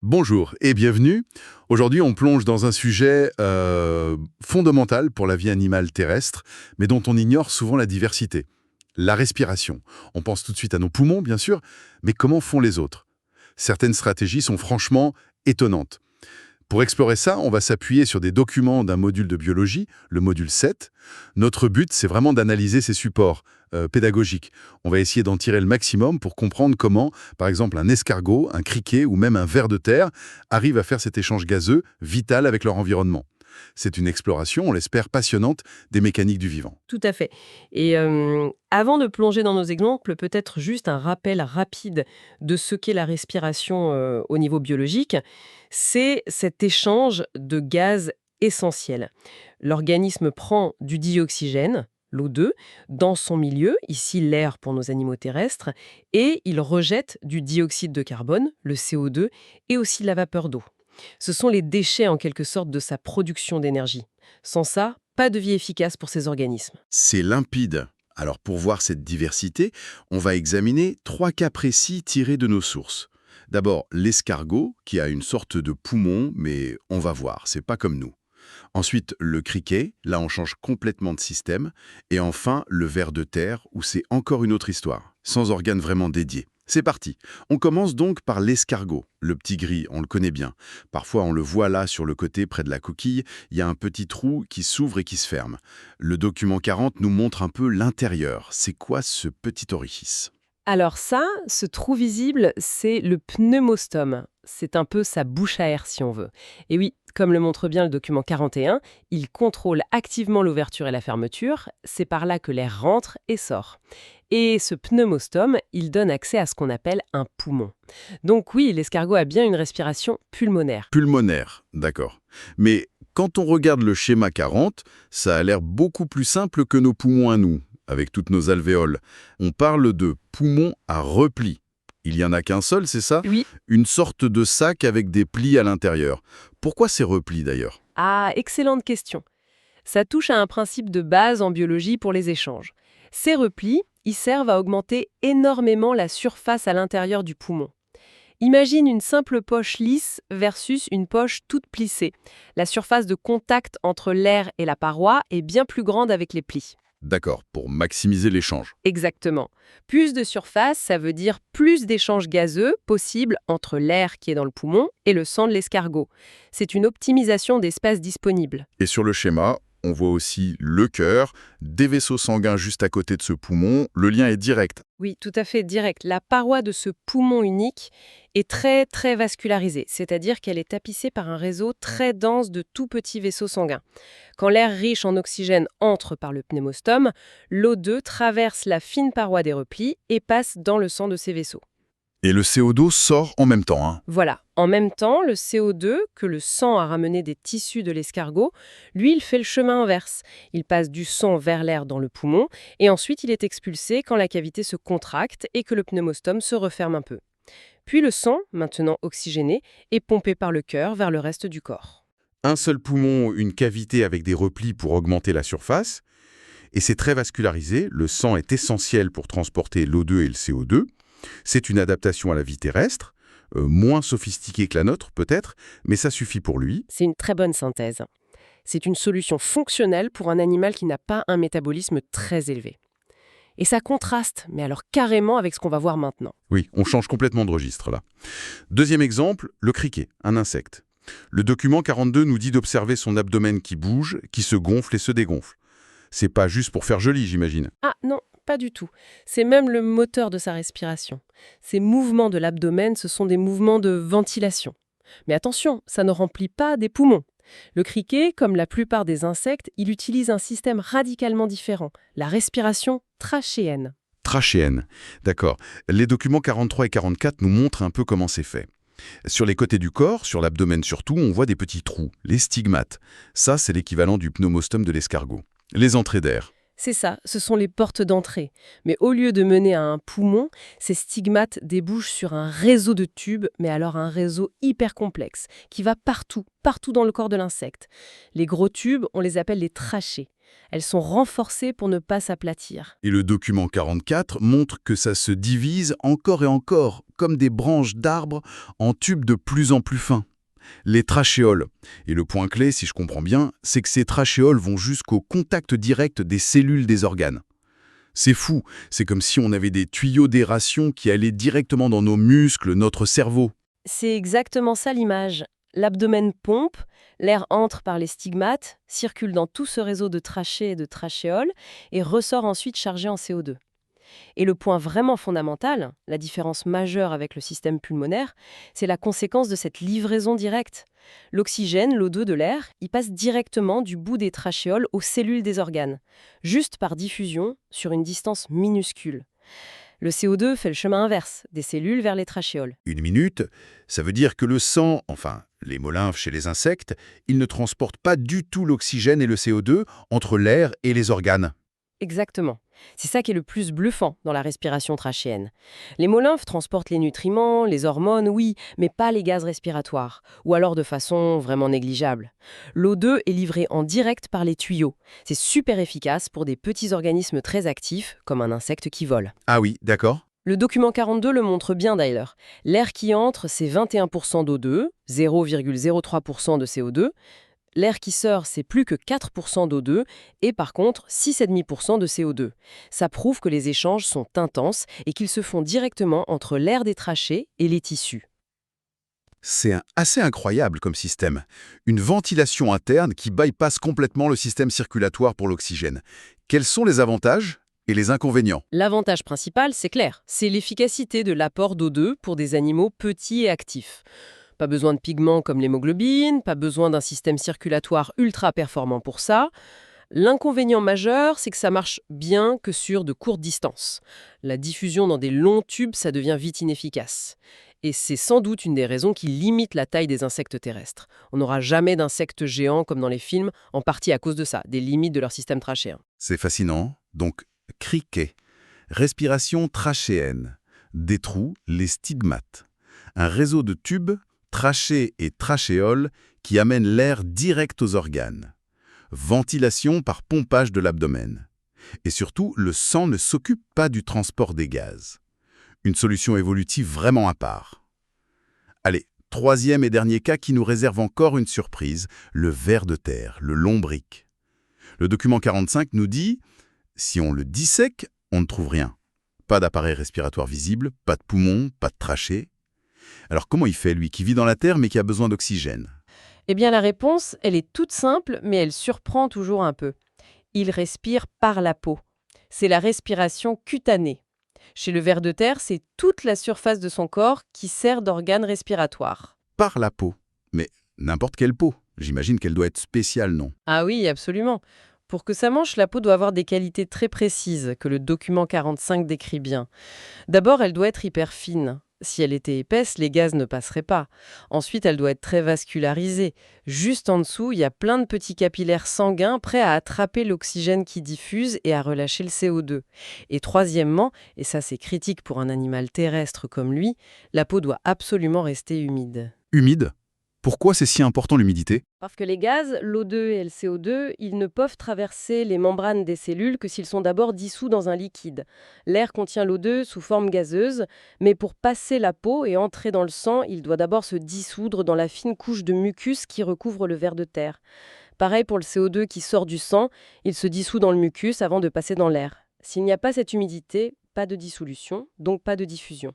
Bonjour et bienvenue. Aujourd'hui, on plonge dans un sujet fondamental pour la vie animale terrestre, mais dont on ignore souvent la diversité. La respiration. On pense tout de suite à nos poumons, bien sûr, mais comment font les autres? Certaines stratégies sont franchement étonnantes. Pour explorer ça, on va s'appuyer sur des documents d'un module de biologie, le module 7. Notre but, c'est vraiment d'analyser ces supports pédagogiques. On va essayer d'en tirer le maximum pour comprendre comment, par exemple, un escargot, un criquet ou même un ver de terre arrivent à faire cet échange gazeux vital avec leur environnement. C'est une exploration, on l'espère, passionnante des mécaniques du vivant. Tout à fait. Et avant de plonger dans nos exemples, peut-être juste un rappel rapide de ce qu'est la respiration au niveau biologique. C'est cet échange de gaz essentiels. L'organisme prend du dioxygène, l'O2, dans son milieu, ici l'air pour nos animaux terrestres, et il rejette du dioxyde de carbone, le CO2, et aussi de la vapeur d'eau. Ce sont les déchets en quelque sorte de sa production d'énergie. Sans ça, pas de vie efficace pour ces organismes. C'est limpide. Alors pour voir cette diversité, on va examiner 3 cas précis tirés de nos sources. D'abord, l'escargot, qui a une sorte de poumon, mais on va voir, c'est pas comme nous. Ensuite, le criquet, là on change complètement de système. Et enfin, le ver de terre, où c'est encore une autre histoire, sans organes vraiment dédiés. C'est parti. On commence donc par l'escargot. Le petit gris, on le connaît bien. Parfois, on le voit là sur le côté, près de la coquille. Il y a un petit trou qui s'ouvre et qui se ferme. Le document 40 nous montre un peu l'intérieur. C'est quoi ce petit orifice? Alors ça, ce trou visible, c'est le pneumostome. C'est un peu sa bouche à air si on veut. Et oui, comme le montre bien le document 41, il contrôle activement l'ouverture et la fermeture. C'est par là que l'air rentre et sort. Et ce pneumostome, il donne accès à ce qu'on appelle un poumon. Donc oui, l'escargot a bien une respiration pulmonaire. Pulmonaire, d'accord. Mais quand on regarde le schéma 40, ça a l'air beaucoup plus simple que nos poumons à nous, avec toutes nos alvéoles. On parle de poumons à repli. Il n'y en a qu'un seul, c'est ça? Oui. Une sorte de sac avec des plis à l'intérieur. Pourquoi ces replis d'ailleurs? Ah, excellente question. Ça touche à un principe de base en biologie pour les échanges. Ces replis, ils servent à augmenter énormément la surface à l'intérieur du poumon. Imagine une simple poche lisse versus une poche toute plissée. La surface de contact entre l'air et la paroi est bien plus grande avec les plis. D'accord, pour maximiser l'échange. Exactement. Plus de surface, ça veut dire plus d'échanges gazeux possibles entre l'air qui est dans le poumon et le sang de l'escargot. C'est une optimisation d'espace disponible. Et sur le schéma, on voit aussi le cœur, des vaisseaux sanguins juste à côté de ce poumon. Le lien est direct. Oui, tout à fait direct. La paroi de ce poumon unique est très très vascularisée, c'est-à-dire qu'elle est tapissée par un réseau très dense de tout petits vaisseaux sanguins. Quand l'air riche en oxygène entre par le pneumostome, l'O2 traverse la fine paroi des replis et passe dans le sang de ces vaisseaux. Et le CO2 sort en même temps, hein. Voilà. En même temps, le CO2, que le sang a ramené des tissus de l'escargot, lui, il fait le chemin inverse. Il passe du sang vers l'air dans le poumon, et ensuite il est expulsé quand la cavité se contracte et que le pneumostome se referme un peu. Puis le sang, maintenant oxygéné, est pompé par le cœur vers le reste du corps. Un seul poumon, une cavité avec des replis pour augmenter la surface. Et c'est très vascularisé. Le sang est essentiel pour transporter l'O2 et le CO2. C'est une adaptation à la vie terrestre, moins sophistiquée que la nôtre peut-être, mais ça suffit pour lui. C'est une très bonne synthèse. C'est une solution fonctionnelle pour un animal qui n'a pas un métabolisme très élevé. Et ça contraste, mais alors carrément avec ce qu'on va voir maintenant. Oui, on change complètement de registre là. Deuxième exemple, le criquet, un insecte. Le document 42 nous dit d'observer son abdomen qui bouge, qui se gonfle et se dégonfle. C'est pas juste pour faire joli, j'imagine. Ah non, pas du tout. C'est même le moteur de sa respiration. Ces mouvements de l'abdomen, ce sont des mouvements de ventilation. Mais attention, ça ne remplit pas des poumons. Le criquet, comme la plupart des insectes, il utilise un système radicalement différent, la respiration trachéenne. Trachéenne, d'accord. Les documents 43 et 44 nous montrent un peu comment c'est fait. Sur les côtés du corps, sur l'abdomen surtout, on voit des petits trous, les stigmates. Ça, c'est l'équivalent du pneumostome de l'escargot. Les entrées d'air. C'est ça, ce sont les portes d'entrée. Mais au lieu de mener à un poumon, ces stigmates débouchent sur un réseau de tubes, mais alors un réseau hyper complexe, qui va partout, partout dans le corps de l'insecte. Les gros tubes, on les appelle les trachées. Elles sont renforcées pour ne pas s'aplatir. Et le document 44 montre que ça se divise encore et encore, comme des branches d'arbres, en tubes de plus en plus fins. Les trachéoles. Et le point clé, si je comprends bien, c'est que ces trachéoles vont jusqu'au contact direct des cellules des organes. C'est fou, c'est comme si on avait des tuyaux d'aération qui allaient directement dans nos muscles, notre cerveau. C'est exactement ça l'image. L'abdomen pompe, l'air entre par les stigmates, circule dans tout ce réseau de trachées et de trachéoles et ressort ensuite chargé en CO2. Et le point vraiment fondamental, la différence majeure avec le système pulmonaire, c'est la conséquence de cette livraison directe. L'oxygène, l'O2 de l'air, il passe directement du bout des trachéoles aux cellules des organes, juste par diffusion sur une distance minuscule. Le CO2 fait le chemin inverse, des cellules vers les trachéoles. Une minute, ça veut dire que le sang, enfin l'hémolymphe chez les insectes, il ne transporte pas du tout l'oxygène et le CO2 entre l'air et les organes. Exactement. C'est ça qui est le plus bluffant dans la respiration trachéenne. L'hémolymphe transporte les nutriments, les hormones, oui, mais pas les gaz respiratoires, ou alors de façon vraiment négligeable. L'O2 est livré en direct par les tuyaux. C'est super efficace pour des petits organismes très actifs, comme un insecte qui vole. Ah oui, d'accord. Le document 42 le montre bien d'ailleurs. L'air qui entre, c'est 21% d'O2, 0,03% de CO2. L'air qui sort, c'est plus que 4% d'O2 et par contre 6,5% de CO2. Ça prouve que les échanges sont intenses et qu'ils se font directement entre l'air des trachées et les tissus. C'est assez incroyable comme système. Une ventilation interne qui bypasse complètement le système circulatoire pour l'oxygène. Quels sont les avantages et les inconvénients? L'avantage principal, c'est clair, c'est l'efficacité de l'apport d'O2 pour des animaux petits et actifs. Pas besoin de pigments comme l'hémoglobine, pas besoin d'un système circulatoire ultra performant pour ça. L'inconvénient majeur, c'est que ça marche bien que sur de courtes distances. La diffusion dans des longs tubes, ça devient vite inefficace. Et c'est sans doute une des raisons qui limite la taille des insectes terrestres. On n'aura jamais d'insectes géants comme dans les films, en partie à cause de ça, des limites de leur système trachéen. C'est fascinant. Donc, criquet, respiration trachéenne, des trous, les stigmates. Un réseau de tubes, trachées et trachéoles qui amènent l'air direct aux organes. Ventilation par pompage de l'abdomen. Et surtout, le sang ne s'occupe pas du transport des gaz. Une solution évolutive vraiment à part. Allez, troisième et dernier cas qui nous réserve encore une surprise, le ver de terre, le lombric. Le document 45 nous dit, si on le dissèque, on ne trouve rien. Pas d'appareil respiratoire visible, pas de poumon, pas de trachée. Alors comment il fait, lui, qui vit dans la terre mais qui a besoin d'oxygène? Eh bien la réponse, elle est toute simple, mais elle surprend toujours un peu. Il respire par la peau. C'est la respiration cutanée. Chez le ver de terre, c'est toute la surface de son corps qui sert d'organe respiratoire. Par la peau. Mais n'importe quelle peau. J'imagine qu'elle doit être spéciale, non? Ah oui, absolument. Pour que ça mange, la peau doit avoir des qualités très précises que le document 45 décrit bien. D'abord, elle doit être hyper fine. Si elle était épaisse, les gaz ne passeraient pas. Ensuite, elle doit être très vascularisée. Juste en dessous, il y a plein de petits capillaires sanguins prêts à attraper l'oxygène qui diffuse et à relâcher le CO2. Et troisièmement, et ça c'est critique pour un animal terrestre comme lui, la peau doit absolument rester humide. Humide? Pourquoi c'est si important l'humidité? Parce que les gaz, l'O2 et le CO2, ils ne peuvent traverser les membranes des cellules que s'ils sont d'abord dissous dans un liquide. L'air contient l'O2 sous forme gazeuse, mais pour passer la peau et entrer dans le sang, il doit d'abord se dissoudre dans la fine couche de mucus qui recouvre le ver de terre. Pareil pour le CO2 qui sort du sang, il se dissout dans le mucus avant de passer dans l'air. S'il n'y a pas cette humidité, pas de dissolution, donc pas de diffusion.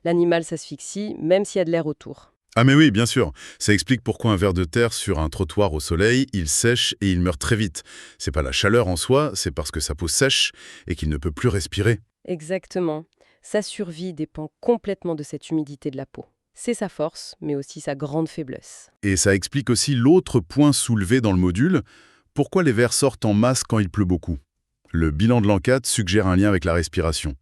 L'animal s'asphyxie, même s'il y a de l'air autour. Ah mais oui, bien sûr. Ça explique pourquoi un ver de terre sur un trottoir au soleil, il sèche et il meurt très vite. C'est pas la chaleur en soi, c'est parce que sa peau sèche et qu'il ne peut plus respirer. Exactement. Sa survie dépend complètement de cette humidité de la peau. C'est sa force, mais aussi sa grande faiblesse. Et ça explique aussi l'autre point soulevé dans le module, pourquoi les vers sortent en masse quand il pleut beaucoup. Le bilan de l'enquête suggère un lien avec la respiration.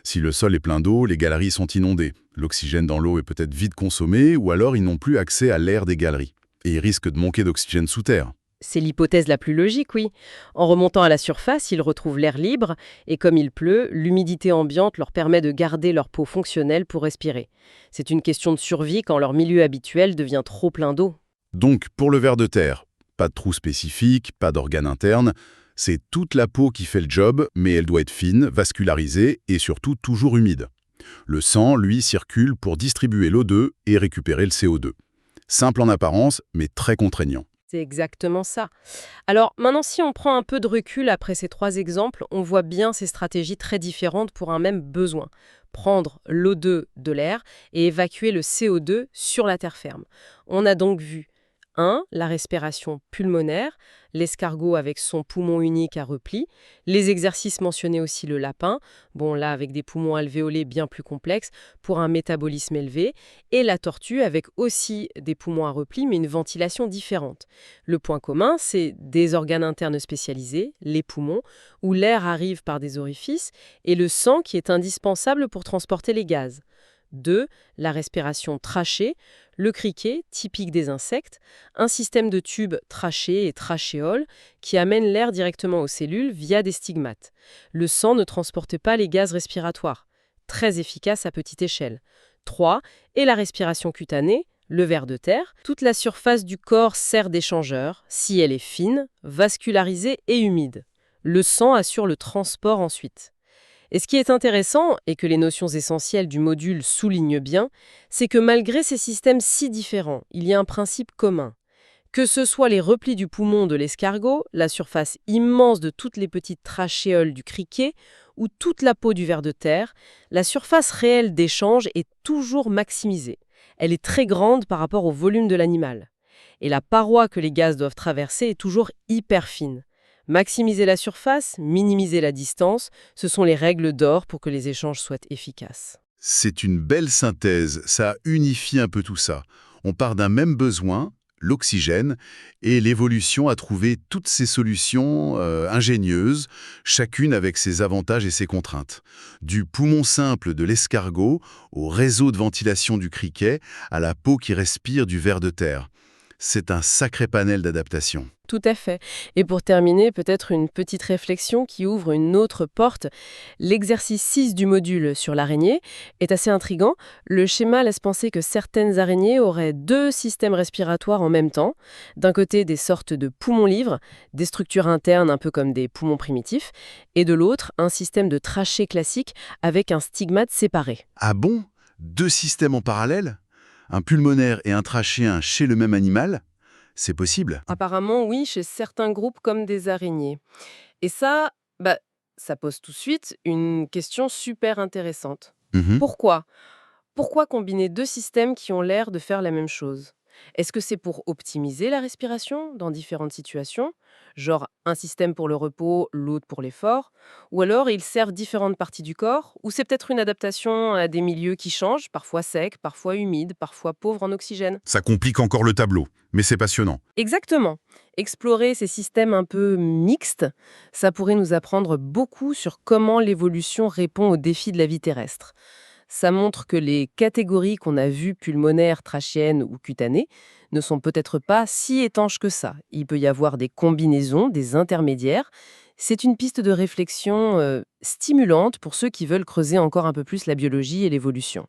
Si le sol est plein d'eau, les galeries sont inondées. L'oxygène dans l'eau est peut-être vite consommé ou alors ils n'ont plus accès à l'air des galeries. Et ils risquent de manquer d'oxygène sous terre. C'est l'hypothèse la plus logique, oui. En remontant à la surface, ils retrouvent l'air libre, et comme il pleut, l'humidité ambiante leur permet de garder leur peau fonctionnelle pour respirer. C'est une question de survie quand leur milieu habituel devient trop plein d'eau. Donc, pour le ver de terre, pas de trou spécifique, pas d'organe interne, c'est toute la peau qui fait le job, mais elle doit être fine, vascularisée et surtout toujours humide. Le sang, lui, circule pour distribuer l'O2 et récupérer le CO2. Simple en apparence, mais très contraignant. C'est exactement ça. Alors maintenant, si on prend un peu de recul après ces trois exemples, on voit bien ces stratégies très différentes pour un même besoin. Prendre l'O2 de l'air et évacuer le CO2 sur la terre ferme. On a donc vu 1. La respiration pulmonaire, l'escargot avec son poumon unique à repli, les exercices mentionnés aussi le lapin, bon là avec des poumons alvéolés bien plus complexes pour un métabolisme élevé, et la tortue avec aussi des poumons à repli mais une ventilation différente. Le point commun, c'est des organes internes spécialisés, les poumons, où l'air arrive par des orifices, et le sang qui est indispensable pour transporter les gaz. 2. La respiration trachée, le criquet, typique des insectes, un système de tubes trachées et trachéoles qui amène l'air directement aux cellules via des stigmates. Le sang ne transporte pas les gaz respiratoires. Très efficace à petite échelle. 3. Et la respiration cutanée, le ver de terre. Toute la surface du corps sert d'échangeur, si elle est fine, vascularisée et humide. Le sang assure le transport ensuite. Et ce qui est intéressant, et que les notions essentielles du module soulignent bien, c'est que malgré ces systèmes si différents, il y a un principe commun. Que ce soit les replis du poumon de l'escargot, la surface immense de toutes les petites trachéoles du criquet, ou toute la peau du ver de terre, la surface réelle d'échange est toujours maximisée. Elle est très grande par rapport au volume de l'animal. Et la paroi que les gaz doivent traverser est toujours hyper fine. Maximiser la surface, minimiser la distance, ce sont les règles d'or pour que les échanges soient efficaces. C'est une belle synthèse, ça unifie un peu tout ça. On part d'un même besoin, l'oxygène, et l'évolution a trouvé toutes ces solutions ingénieuses, chacune avec ses avantages et ses contraintes. Du poumon simple de l'escargot, au réseau de ventilation du criquet, à la peau qui respire du ver de terre. C'est un sacré panel d'adaptations. Tout à fait. Et pour terminer, peut-être une petite réflexion qui ouvre une autre porte. L'exercice 6 du module sur l'araignée est assez intriguant. Le schéma laisse penser que certaines araignées auraient deux systèmes respiratoires en même temps. D'un côté, des sortes de poumons livres, des structures internes un peu comme des poumons primitifs, et de l'autre, un système de trachée classique avec un stigmate séparé. Ah bon? Deux systèmes en parallèle? Un pulmonaire et un trachéen chez le même animal? C'est possible. Apparemment, oui, chez certains groupes comme des araignées. Et ça, ça pose tout de suite une question super intéressante. Mhm. Pourquoi? Pourquoi combiner deux systèmes qui ont l'air de faire la même chose? Est-ce que c'est pour optimiser la respiration dans différentes situations? Genre un système pour le repos, l'autre pour l'effort? Ou alors ils servent différentes parties du corps? Ou c'est peut-être une adaptation à des milieux qui changent, parfois secs, parfois humides, parfois pauvres en oxygène? Ça complique encore le tableau, mais c'est passionnant. Exactement. Explorer ces systèmes un peu mixtes, ça pourrait nous apprendre beaucoup sur comment l'évolution répond aux défis de la vie terrestre. Ça montre que les catégories qu'on a vues, pulmonaires, trachéennes ou cutanées, ne sont peut-être pas si étanches que ça. Il peut y avoir des combinaisons, des intermédiaires. C'est une piste de réflexion stimulante pour ceux qui veulent creuser encore un peu plus la biologie et l'évolution.